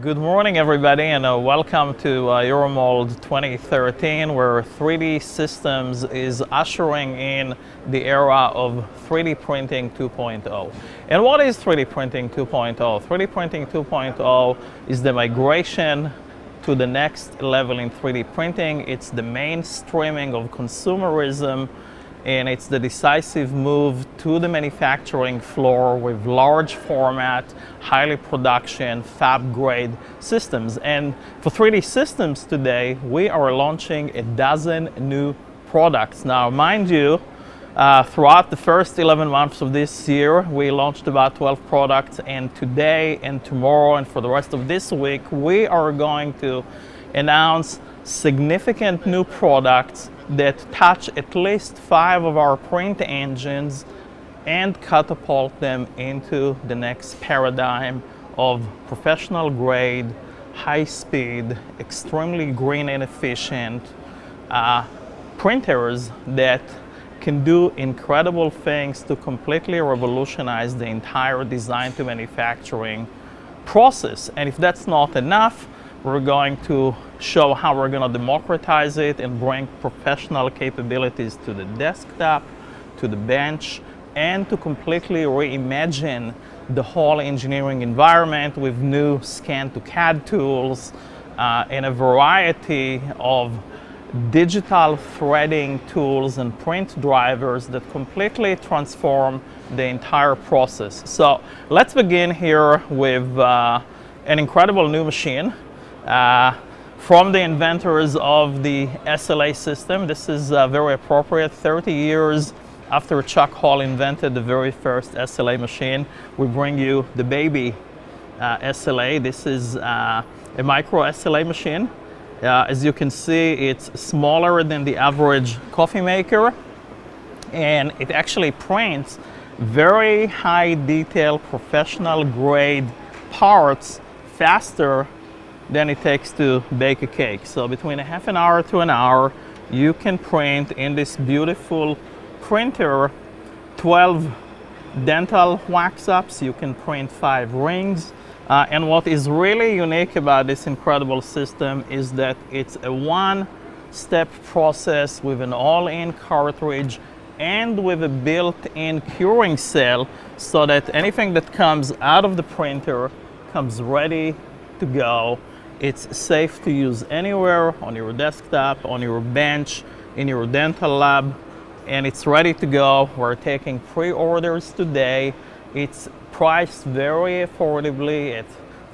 Good morning, everybody, and welcome to Euromold 2013, where 3D Systems is ushering in the era of 3D printing 2.0. And what is 3D printing 2.0? 3D printing 2.0 is the migration to the next level in 3D printing. It's the mainstreaming of consumerism, and it's the decisive move to the manufacturing floor with large format, highly production, fab grade systems. And for 3D Systems today, we are launching a dozen new products. Now, mind you, throughout the first 11 months of this year, we launched about 12 products, and today and tomorrow and for the rest of this week, we are going to announce significant new products that touch at least 5 of our print engines and catapult them into the next paradigm of professional grade, high speed, extremely green and efficient printers that can do incredible things to completely revolutionize the entire design to manufacturing process. And if that's not enough, we're going to show how we're going to democratize it and bring professional capabilities to the desktop, to the bench, and to completely reimagine the whole engineering environment with new scan to CAD tools and a variety of digital threading tools and print drivers that completely transform the entire process. So let's begin here with an incredible new machine. From the inventors of the SLA system. This is very appropriate. 30 years after Chuck Hall invented the very first SLA machine, we bring you the baby SLA. This is a micro SLA machine. As you can see, it's smaller than the average coffee maker, and it actually prints very high detail, professional grade parts faster than it takes to bake a cake. So between a half an hour to an hour, you can print in this beautiful printer 12 dental wax-ups. You can print 5 rings. And what is really unique about this incredible system is that it's a one-step process with an all-in cartridge and with a built-in curing cell, so that anything that comes out of the printer comes ready to go. It's safe to use anywhere, on your desktop, on your bench, in your dental lab, and it's ready to go. We're taking pre-orders today. It's priced very affordably at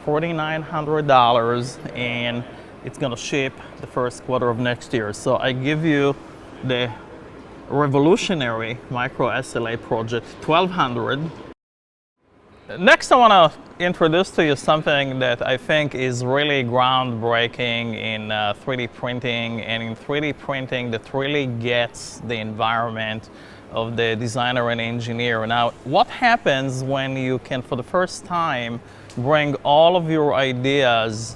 $4,900, and it's gonna ship the first quarter of next year. So I give you the revolutionary micro SLA project 1200. Next, I want to introduce to you something that I think is really groundbreaking in 3D printing, and in 3D printing that really gets the environment of the designer and engineer. Now, what happens when you can, for the first time, bring all of your ideas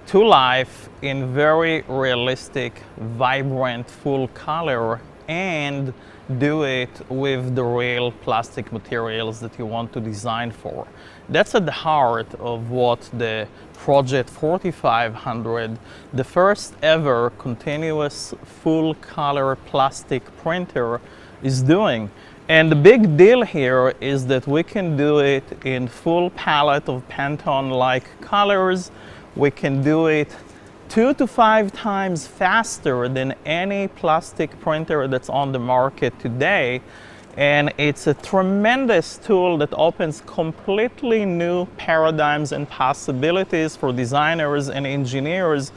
to life in very realistic, vibrant, full color, and do it with the real plastic materials that you want to design for? That's at the heart of what the Project 4500, the first ever continuous full color plastic printer, is doing. And the big deal here is that we can do it in full palette of Pantone-like colors. We can do it 2 to 5 times faster than any plastic printer that's on the market today. And it's a tremendous tool that opens completely new paradigms and possibilities for designers and engineers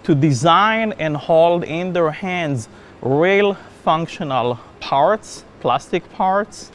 to design and hold in their hands real functional parts, plastic parts,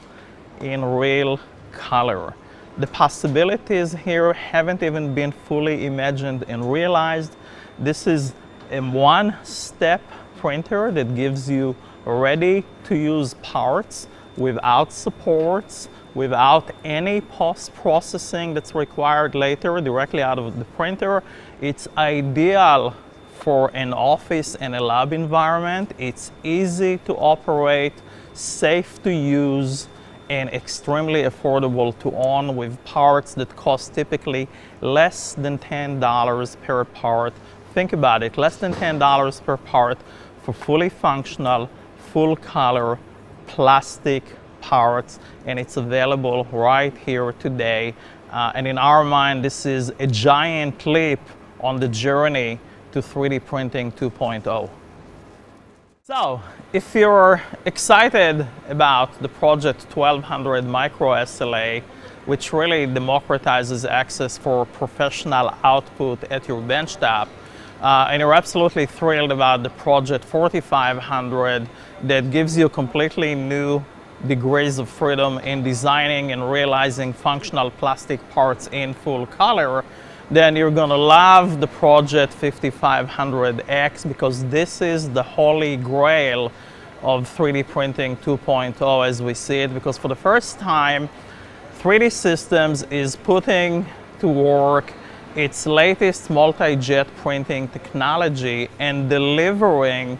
in real color. The possibilities here haven't even been fully imagined and realized. This is a one-step printer that gives you ready-to-use parts without supports, without any post-processing that's required later, directly out of the printer. It's ideal for an office and a lab environment. It's easy to operate, safe to use, and extremely affordable to own, with parts that cost typically less than $10 per part. Think about it, less than $10 per part for fully functional, full color plastic parts, and it's available right here today. And in our mind, this is a giant leap on the journey to 3D printing 2.0. So, if you're excited about the project 1200 Micro SLA, which really democratizes access for professional output at your benchtop, and you're absolutely thrilled about the project 4500 that gives you completely new degrees of freedom in designing and realizing functional plastic parts in full color, then you're going to love the project 5500X, because this is the holy grail of 3D printing 2.0 as we see it, because for the first time 3D Systems is putting to work its latest multi-jet printing technology and delivering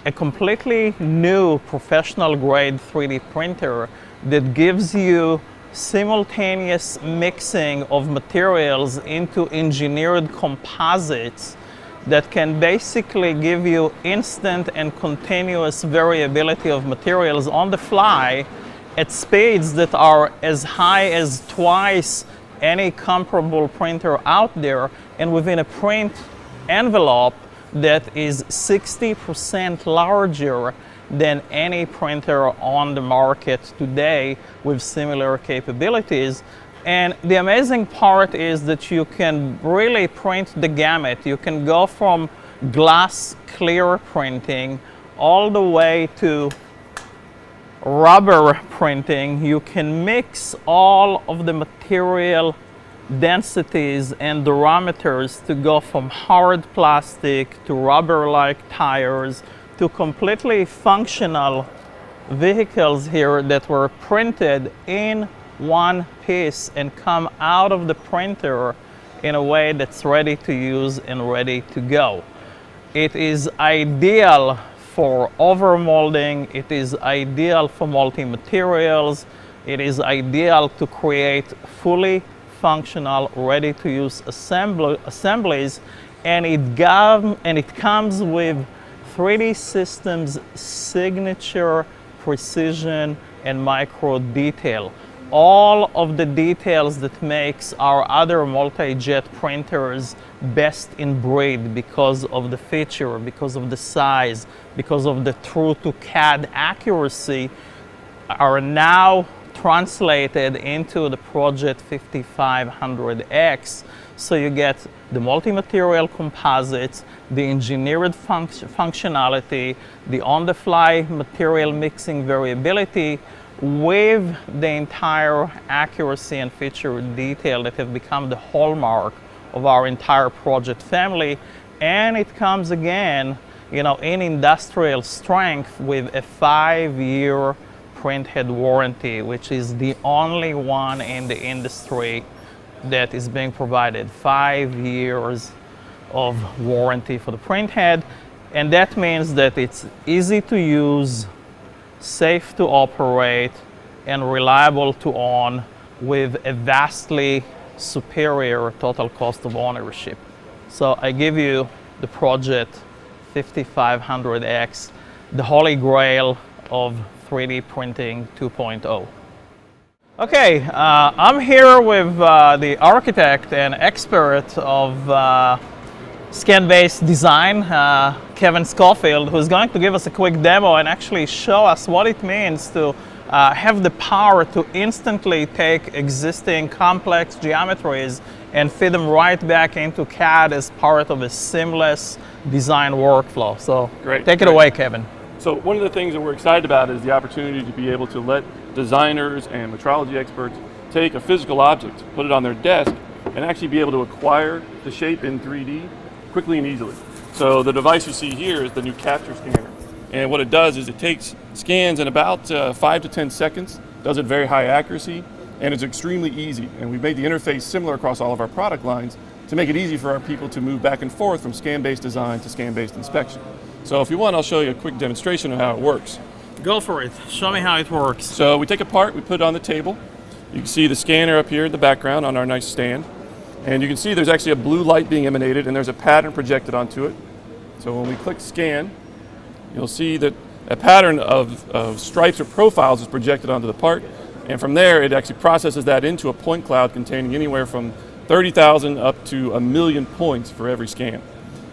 a completely new professional grade 3D printer that gives you simultaneous mixing of materials into engineered composites that can basically give you instant and continuous variability of materials on the fly at speeds that are as high as twice any comparable printer out there, and within a print envelope that is 60% larger than any printer on the market today with similar capabilities. And the amazing part is that you can really print the gamut. You can go from glass clear printing all the way to rubber printing. You can mix all of the material densities and diameters to go from hard plastic to rubber-like tires to completely functional vehicles here that were printed in one piece and come out of the printer in a way that's ready to use and ready to go. It is ideal for overmolding, it is ideal for multi-materials, it is ideal to create fully functional, ready-to-use assemblies, and it comes with 3D Systems signature precision and micro detail. All of the details that makes our other multi-jet printers best in breed, because of the feature, because of the size, because of the true to CAD accuracy, are now translated into the project 5500X. So you get the multi-material composites, the engineered functionality, the on-the-fly material mixing variability, with the entire accuracy and feature detail that have become the hallmark of our entire project family. And it comes again, in industrial strength with a 5-year printhead warranty, which is the only one in the industry that is being provided. 5 years of warranty for the printhead, and that means that it's easy to use, safe to operate, and reliable to own, with a vastly superior total cost of ownership. So I give you the project 5500X, the holy grail of 3D printing 2.0. Okay, I'm here with the architect and expert of scan-based design, Kevin Schofield, who's going to give us a quick demo and actually show us what it means to have the power to instantly take existing complex geometries and feed them right back into CAD as part of a seamless design workflow. So take it away, Kevin. So one of the things that we're excited about is the opportunity to be able to let designers and metrology experts take a physical object, put it on their desk, and actually be able to acquire the shape in 3D quickly and easily. So the device you see here is the new capture scanner. And what it does is it takes scans in about 5 to 10 seconds, does it very high accuracy, and it's extremely easy. And we've made the interface similar across all of our product lines to make it easy for our people to move back and forth from scan-based design to scan-based inspection. So if you want, I'll show you a quick demonstration of how it works. Go for it. Show me how it works. So we take a part, we put it on the table. You can see the scanner up here in the background on our nice stand. And you can see there's actually a blue light being emanated and there's a pattern projected onto it. So when we click scan, you'll see that a pattern of stripes or profiles is projected onto the part. And from there, it actually processes that into a point cloud containing anywhere from 30,000 up to 1,000,000 points for every scan.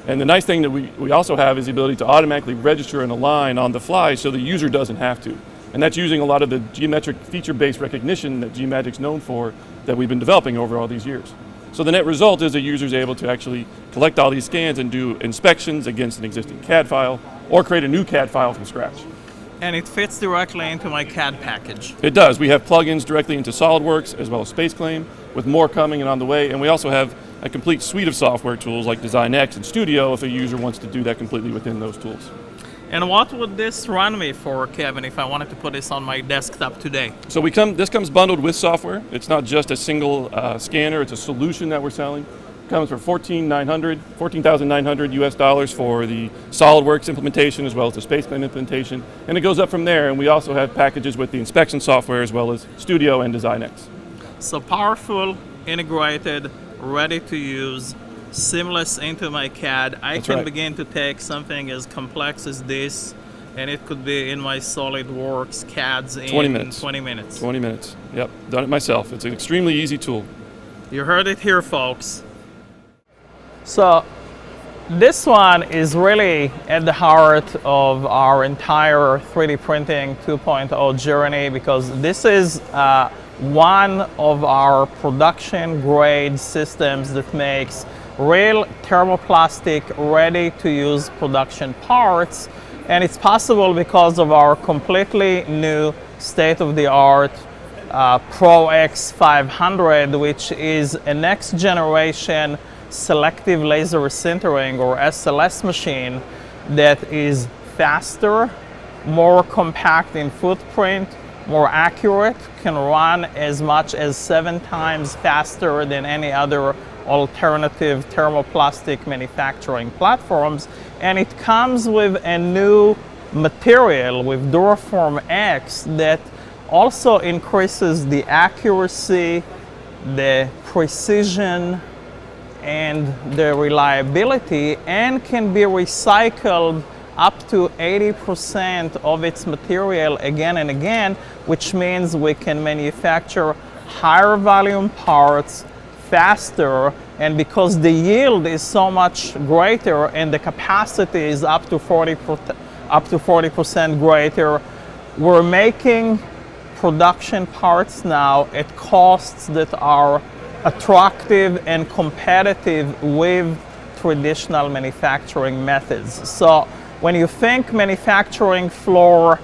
And the nice thing that we also have is the ability to automatically register and align on the fly so the user doesn't have to. And that's using a lot of the geometric feature-based recognition that Geomagic's known for that we've been developing over all these years. So the net result is a user is able to actually collect all these scans and do inspections against an existing CAD file or create a new CAD file from scratch. And it fits directly into my CAD package. It does. We have plugins directly into SolidWorks as well as SpaceClaim, with more coming and on the way. And we also have a complete suite of software tools like DesignX and Studio if a user wants to do that completely within those tools. And what would this run me for, Kevin, if I wanted to put this on my desktop today? So this comes bundled with software. It's not just a single scanner, it's a solution that we're selling. It comes for $14,900 US for the SolidWorks implementation as well as the SpaceClaim implementation. And it goes up from there, and we also have packages with the inspection software as well as Studio and DesignX. So powerful, integrated, ready to use, seamless into my CAD. I can begin to take something as complex as this, and it could be in my SolidWorks CADs in 20 minutes. 20 minutes. 20 minutes. Yep, done it myself. It's an extremely easy tool. You heard it here, folks. So this one is really at the heart of our entire 3D printing 2.0 journey, because this is one of our production grade systems that makes real thermoplastic ready to use production parts. And it's possible because of our completely new state-of-the-art Pro X500, which is a next generation selective laser sintering or SLS machine that is faster, more compact in footprint, more accurate, can run as much as 7 times faster than any other alternative thermoplastic manufacturing platforms. And it comes with a new material, with Duraform X, that also increases the accuracy, the precision, and the reliability, and can be recycled up to 80% of its material again and again, which means we can manufacture higher volume parts faster. And because the yield is so much greater and the capacity is up to 40% greater, we're making production parts now at costs that are attractive and competitive with traditional manufacturing methods. So when you think manufacturing floor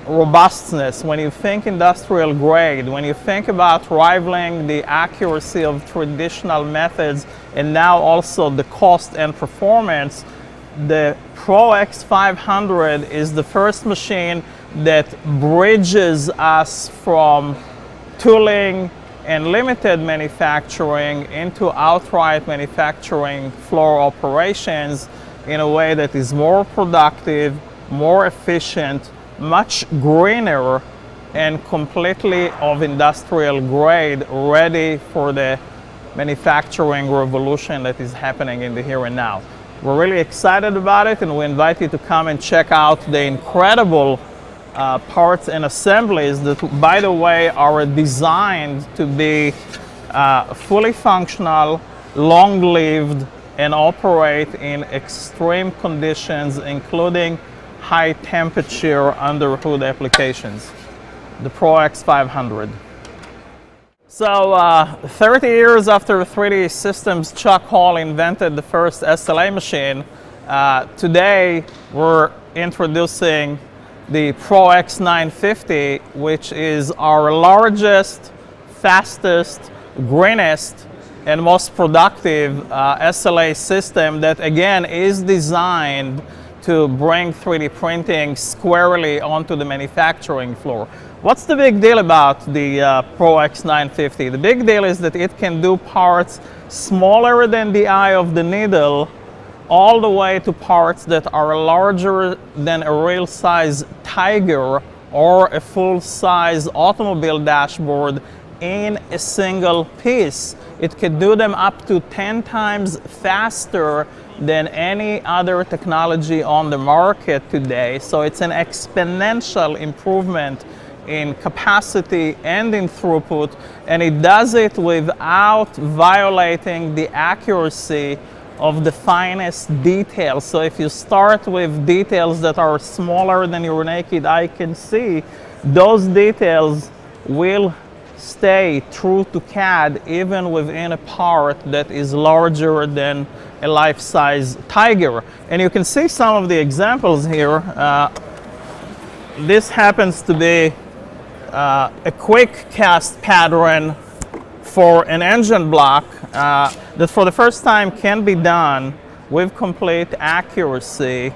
robustness, when you think industrial grade, when you think about rivaling the accuracy of traditional methods and now also the cost and performance, the Pro X500 is the first machine that bridges us from tooling and limited manufacturing into outright manufacturing floor operations in a way that is more productive, more efficient, much greener, and completely of industrial grade, ready for the manufacturing revolution that is happening in the here and now. We're really excited about it, and we invite you to come and check out the incredible parts and assemblies that, by the way, are designed to be fully functional, long-lived, and operate in extreme conditions, including high temperature under hood applications. The Pro X500. So 30 years after 3D Systems' Chuck Hall invented the first SLA machine, today we're introducing the Pro X950, which is our largest, fastest, greenest, and most productive SLA system that, again, is designed to bring 3D printing squarely onto the manufacturing floor. What's the big deal about the Pro X950? The big deal is that it can do parts smaller than the eye of the needle all the way to parts that are larger than a real size Tiger or a full size automobile dashboard in a single piece. It can do them up to 10 times faster than any other technology on the market today. So it's an exponential improvement in capacity and in throughput, and it does it without violating the accuracy of the finest details. So if you start with details that are smaller than your naked eye can see, those details will stay true to CAD even within a part that is larger than a life-size Tiger. And you can see some of the examples here. This happens to be a quick cast pattern for an engine block that for the first time can be done with complete accuracy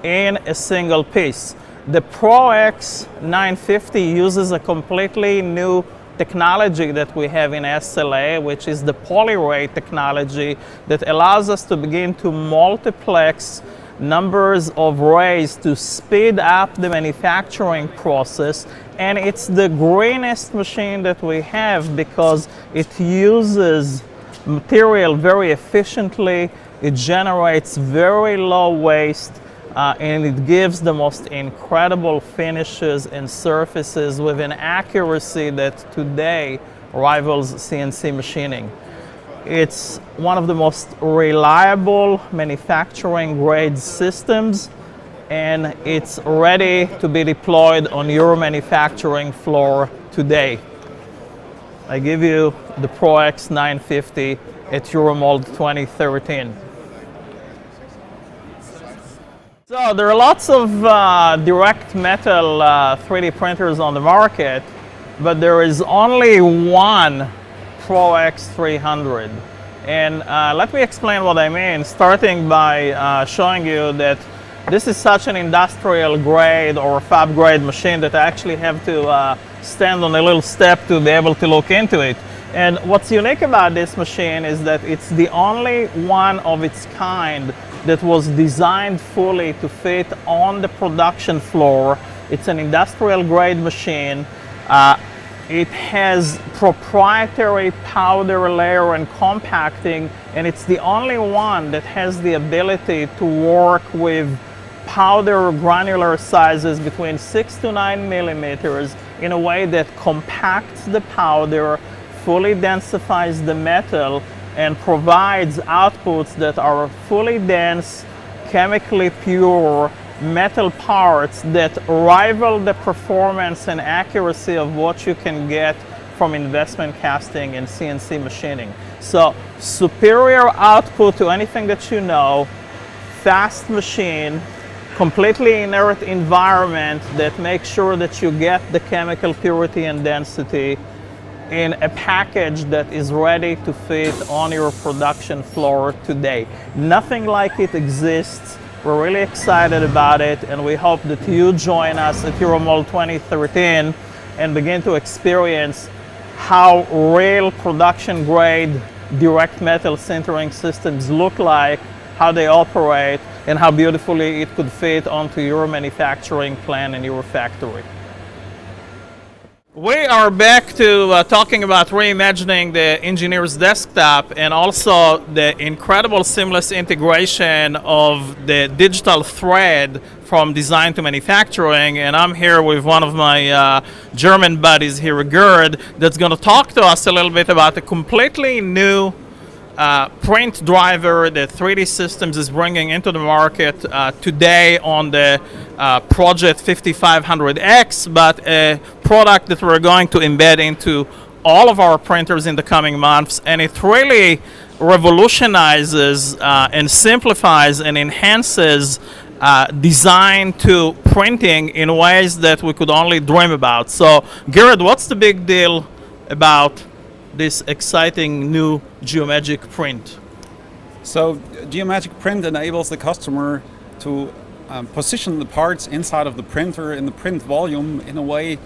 in a single piece. The Pro X 950 uses a completely new technology that we have in SLA, which is the polyray technology that allows us to begin to multiplex numbers of rays to speed up the manufacturing process. And it's the greenest machine that we have because it uses material very efficiently, it generates very low waste, and it gives the most incredible finishes and surfaces with an accuracy that today rivals CNC machining. It's one of the most reliable manufacturing grade systems, and it's ready to be deployed on your manufacturing floor today. I give you the Pro X 950 at Euromold 2013. So there are lots of direct metal 3D printers on the market, but there is only one Pro X 300. And let me explain what I mean, starting by showing you that this is such an industrial grade or fab grade machine that I actually have to stand on a little step to be able to look into it. And what's unique about this machine is that it's the only one of its kind that was designed fully to fit on the production floor. It's an industrial grade machine. It has proprietary powder layer and compacting, and it's the only one that has the ability to work with powder granular sizes between 6 to 9 millimeters in a way that compacts the powder, fully densifies the metal, and provides outputs that are fully dense, chemically pure metal parts that rival the performance and accuracy of what you can get from investment casting and CNC machining. So superior output to anything that you know, fast machine, completely inert environment that makes sure that you get the chemical purity and density in a package that is ready to fit on your production floor today. Nothing like it exists. We're really excited about it, and we hope that you join us at Euromold 2013 and begin to experience how real production grade direct metal sintering systems look like, how they operate, and how beautifully it could fit onto your manufacturing plan in your factory. We are back to talking about reimagining the engineer's desktop and also the incredible seamless integration of the digital thread from design to manufacturing. And I'm here with one of my German buddies here, Gerd, that's going to talk to us a little bit about a completely new print driver that 3D Systems is bringing into the market today on the Project 5500X, but a product that we're going to embed into all of our printers in the coming months. And it really revolutionizes and simplifies and enhances design to printing in ways that we could only dream about. So, Gerard, what's the big deal about this exciting new geometric print? So geometric print enables the customer to position the parts inside of the printer in the print volume in a way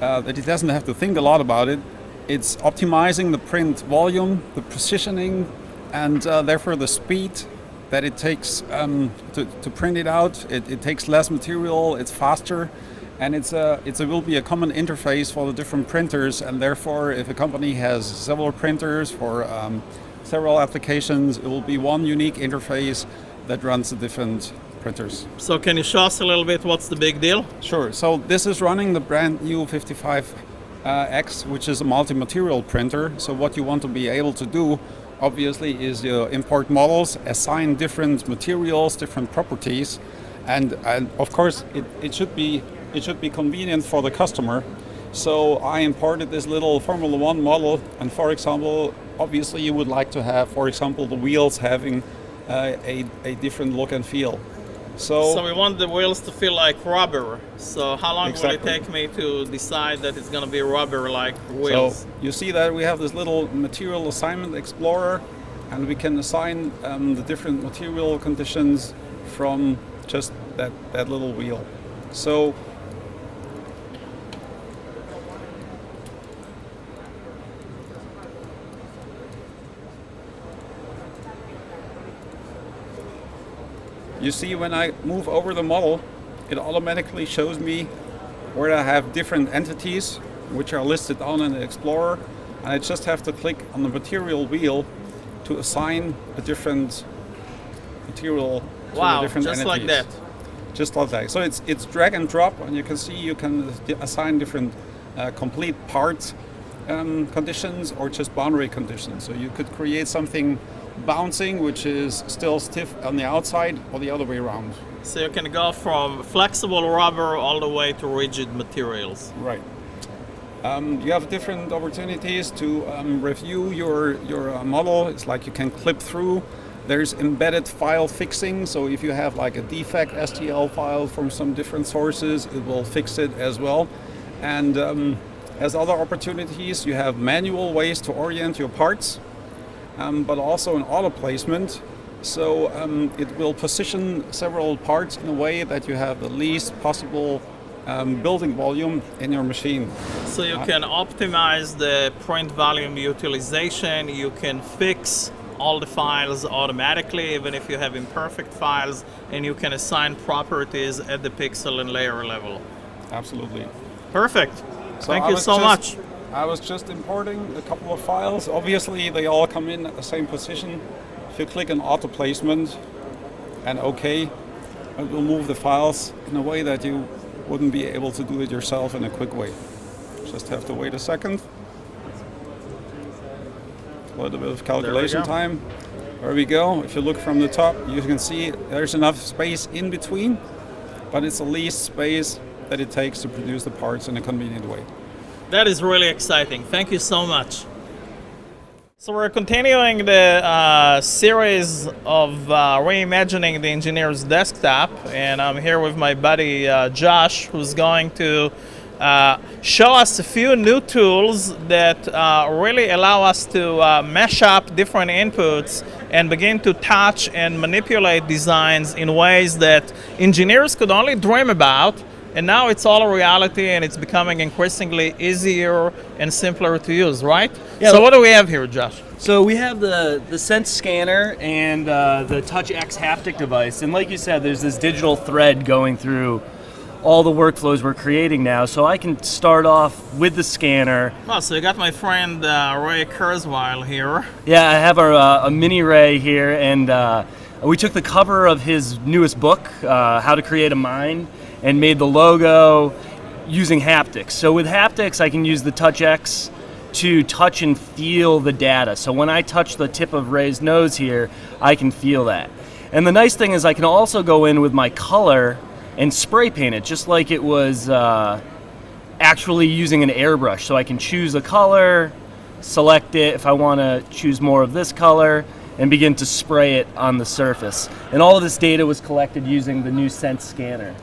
that he doesn't have to think a lot about it. It's optimizing the print volume, the positioning, and therefore the speed that it takes to print it out. It takes less material, it's faster, and it will be a common interface for the different printers. And therefore, if a company has several printers for several applications, it will be one unique interface that runs the different printers. So can you show us a little bit what's the big deal? Sure. So this is running the brand new 55X, which is a multi-material printer. So what you want to be able to do, obviously, is you import models, assign different materials, different properties, and of course it should be convenient for the customer. So I imported this little Formula One model, and for example, obviously you would like to have, for example, the wheels having a different look and feel. So we want the wheels to feel like rubber. So how long Exactly. will it take me to decide that it's going to be rubber-like wheels? So you see that we have this little material assignment explorer, and we can assign the different material conditions from just that little wheel. So you see, when I move over the model, it automatically shows me where I have different entities which are listed on in the Explorer, and I just have to click on the material wheel to assign a different material to the Wow, different just entities. like that. Just like that. So it's drag and drop, and you can see you can assign different complete part conditions or just boundary conditions. So you could create something bouncing which is still stiff on the outside, or the other way around. So you can go from flexible rubber all the way to rigid materials. Right. You have different opportunities to review your model. It's like you can clip through. There's embedded file fixing, so if you have like a defect STL file from some different sources, it will fix it as well. And as other opportunities, you have manual ways to orient your parts, but also an auto placement. So it will position several parts in a way that you have the least possible building volume in your machine. So you can optimize the print volume utilization, you can fix all the files automatically, even if you have imperfect files, and you can assign properties at the pixel and layer level. Absolutely. Perfect. So Thank I you was so just- much. I was just importing a couple of files. Obviously, they all come in at the same position. If you click on auto placement and OK, it will move the files in a way that you wouldn't be able to do it yourself in a quick way. Just have to wait a second. A little bit of calculation go. time. There we go. If you look from the top, you can see there's enough space in between, but it's the least space that it takes to produce the parts in a convenient way. That is really exciting. Thank you so much. So we're continuing the series of reimagining the engineer's desktop, and I'm here with my buddy Josh, who's going to show us a few new tools that really allow us to mesh up different inputs and begin to touch and manipulate designs in ways that engineers could only dream about. And now it's all a reality, and it's becoming increasingly easier and simpler to use, right? Yeah. So what do we have here, Josh? So we have the Sense scanner and the Touch X haptic device. And like you said, there's this digital thread going through all the workflows we're creating now. So I can start off with the scanner. Oh, so you got my friend Ray Kurzweil here. Yeah, I have our a mini Ray here, and we took the cover of his newest book, How to Create a Mind, and made the logo using haptics. So with haptics, I can use the Touch X to touch and feel the data. So when I touch the tip of Ray's nose here, I can feel that. And the nice thing is I can also go in with my color and spray paint it, just like it was actually using an airbrush. So I can choose a color, select it if I want to choose more of this color, and begin to spray it on the surface. And all of this data was collected using the new Sense scanner.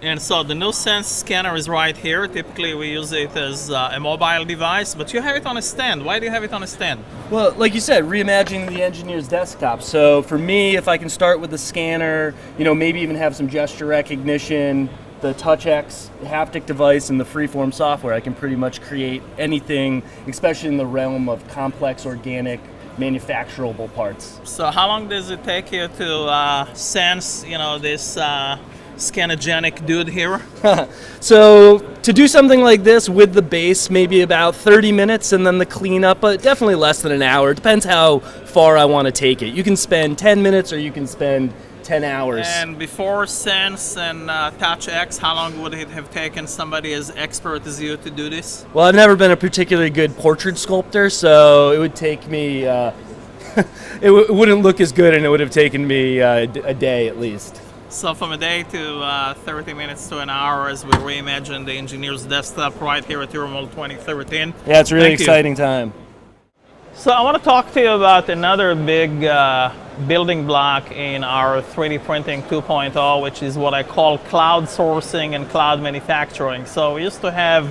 And so the new Sense scanner is right here. Typically we use it as a mobile device, but you have it on a stand. Why do you have it on a stand? Well, like you said, reimagining the engineer's desktop. So for me, if I can start with the scanner, maybe even have some gesture recognition, the Touch X haptic device, and the freeform software, I can pretty much create anything, especially in the realm of complex organic manufacturable parts. So how long does it take you to sense, this scanogenic dude here? So to do something like this with the base, maybe about 30 minutes, and then the cleanup, but definitely less than an hour. It depends how far I want to take it. You can spend 10 minutes or you can spend 10 hours. And before Sense and Touch X, how long would it have taken somebody as expert as you to do this? Well, I've never been a particularly good portrait sculptor, so it would take me, it wouldn't look as good, and it would have taken me a day at least. So from a day to 30 minutes to an hour as we reimagine the engineer's desktop right here at Euromold 2013. Yeah, it's a really Thank you. exciting time. So I want to talk to you about another big building block in our 3D printing 2.0, which is what I call cloud sourcing and cloud manufacturing. So we used to have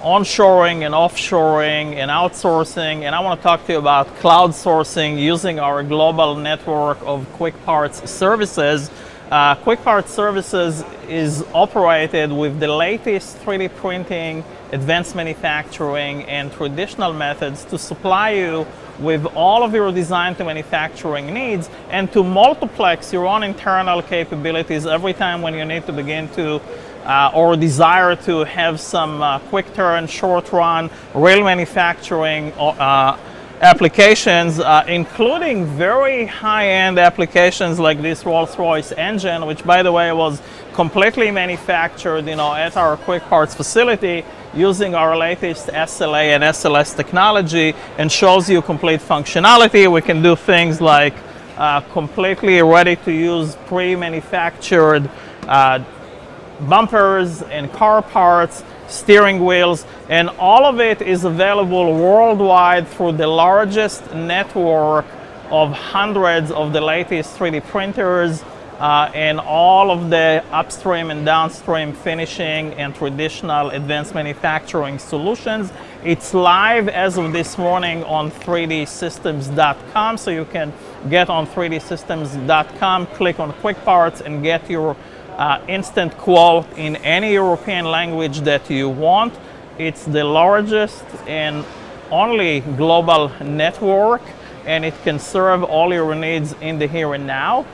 onshoring and offshoring and outsourcing, and I want to talk to you about cloud sourcing using our global network of Quick Parts services. Quick Parts Services is operated with the latest 3D printing, advanced manufacturing, and traditional methods to supply you with all of your design to manufacturing needs and to multiplex your own internal capabilities every time when you need to begin to or desire to have some quick turn, short run, real manufacturing applications, including very high-end applications like this Rolls-Royce engine, which by the way was completely manufactured at our Quick Parts facility using our latest SLA and SLS technology, and shows you complete functionality. We can do things like completely ready to use pre-manufactured bumpers and car parts, steering wheels, and all of it is available worldwide through the largest network of hundreds of the latest 3D printers and all of the upstream and downstream finishing and traditional advanced manufacturing solutions. It's live as of this morning on 3dsystems.com, so you can get on 3dsystems.com, click on Quick Parts, and get your instant quote in any European language that you want. It's the largest and only global network, and it can serve all your needs in the here and now.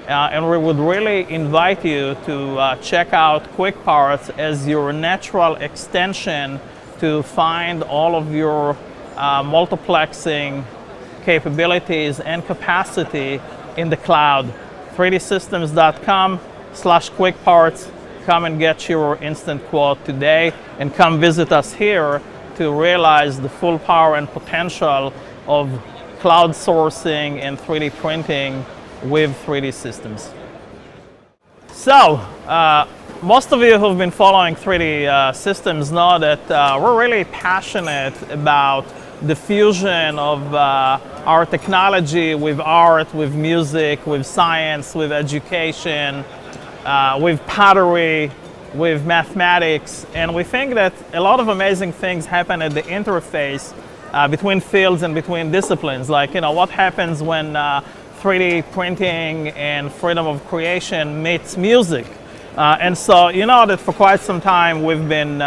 And we would really invite you to check out Quick Parts as your natural extension to find all of your multiplexing capabilities and capacity in the cloud. 3dsystems.com/Quick Parts. Come and get your instant quote today, and come visit us here to realize the full power and potential of cloud sourcing and 3D printing with 3D Systems. So, most of you who've been following 3D Systems know that we're really passionate about the fusion of our technology with art, with music, with science, with education, with pottery, with mathematics, and we think that a lot of amazing things happen at the interface between fields and between disciplines. Like, what happens when 3D printing and freedom of creation meets music. And so, that for quite some time we've been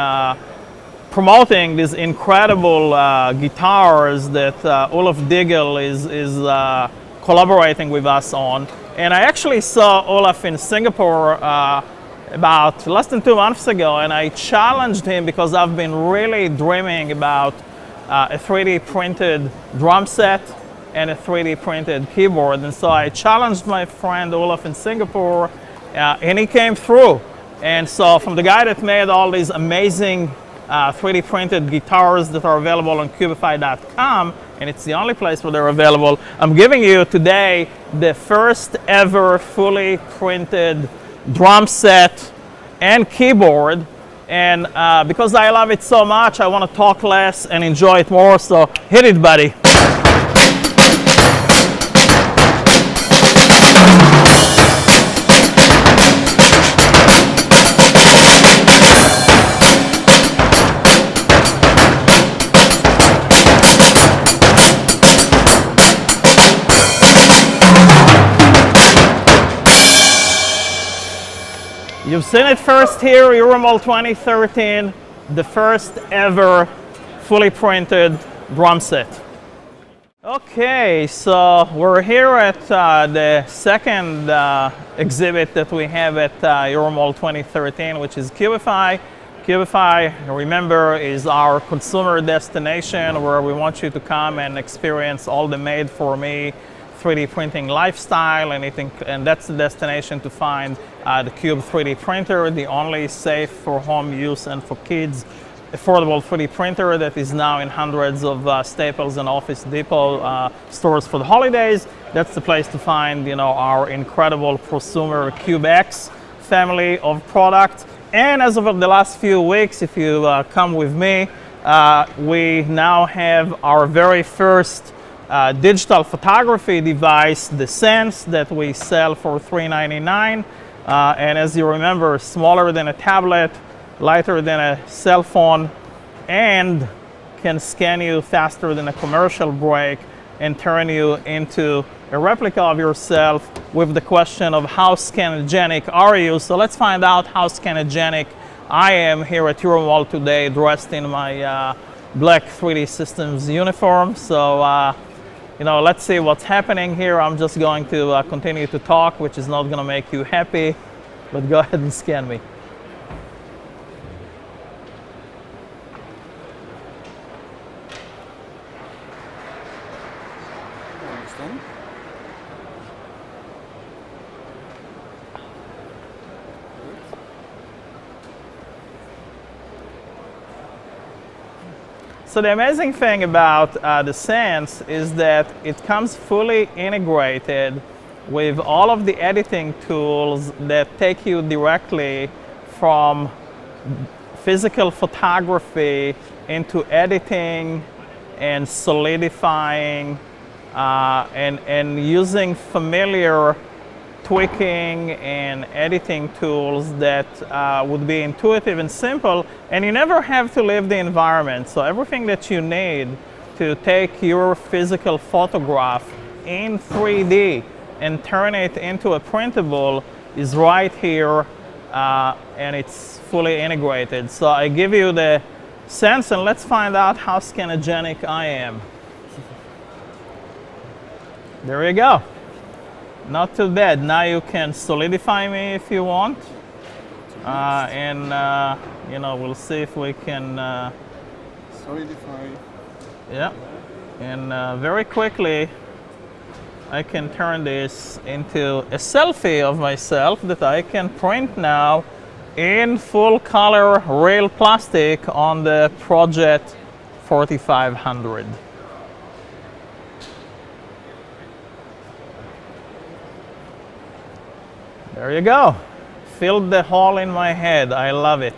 promoting these incredible guitars that Olaf Digel is collaborating with us on. And I actually saw Olaf in Singapore about less than 2 months ago, and I challenged him because I've been really dreaming about a 3D printed drum set and a 3D printed keyboard. And so I challenged my friend Olaf in Singapore, and he came through. And so from the guy that made all these amazing 3D printed guitars that are available on Cubify.com, and it's the only place where they're available, I'm giving you today the first ever fully printed drum set and keyboard. And because I love it so much, I want to talk less and enjoy it more, so hit it, buddy. You've seen it first here, Euromold 2013, the first ever fully printed drum set. Okay, so we're here at the second exhibit that we have at Euromold 2013, which is Cubify. Cubify, remember, is our consumer destination where we want you to come and experience all the made-for-me 3D printing lifestyle, and that's the destination to find the Cube 3D printer, the only safe for home use and for kids affordable 3D printer that is now in hundreds of Staples and Office Depot stores for the holidays. That's the place to find, our incredible prosumer Cube X family of products. And as of the last few weeks, if you come with me, we now have our very first digital photography device, the Sense, that we sell for $399. And as you remember, smaller than a tablet, lighter than a cell phone, and can scan you faster than a commercial break and turn you into a replica of yourself with the question of how scanogenic are you. So let's find out how scanogenic I am here at Euromold today, dressed in my black 3D Systems uniform. So let's see what's happening here. I'm just going to continue to talk, which is not going to make you happy, but go ahead and scan me. So the amazing thing about the Sense is that it comes fully integrated with all of the editing tools that take you directly from physical photography into editing and solidifying and using familiar tweaking and editing tools that would be intuitive and simple, and you never have to leave the environment. So everything that you need to take your physical photograph in 3D and turn it into a printable is right here, and it's fully integrated. So I give you the Sense, and let's find out how scanogenic I am. There you go. Not too bad. Now you can solidify me if you want, we'll see if we can Solidify. Yeah, and very quickly I can turn this into a selfie of myself that I can print now in full color real plastic on the Project 4500. There you go. Filled the hole in my head. I love it.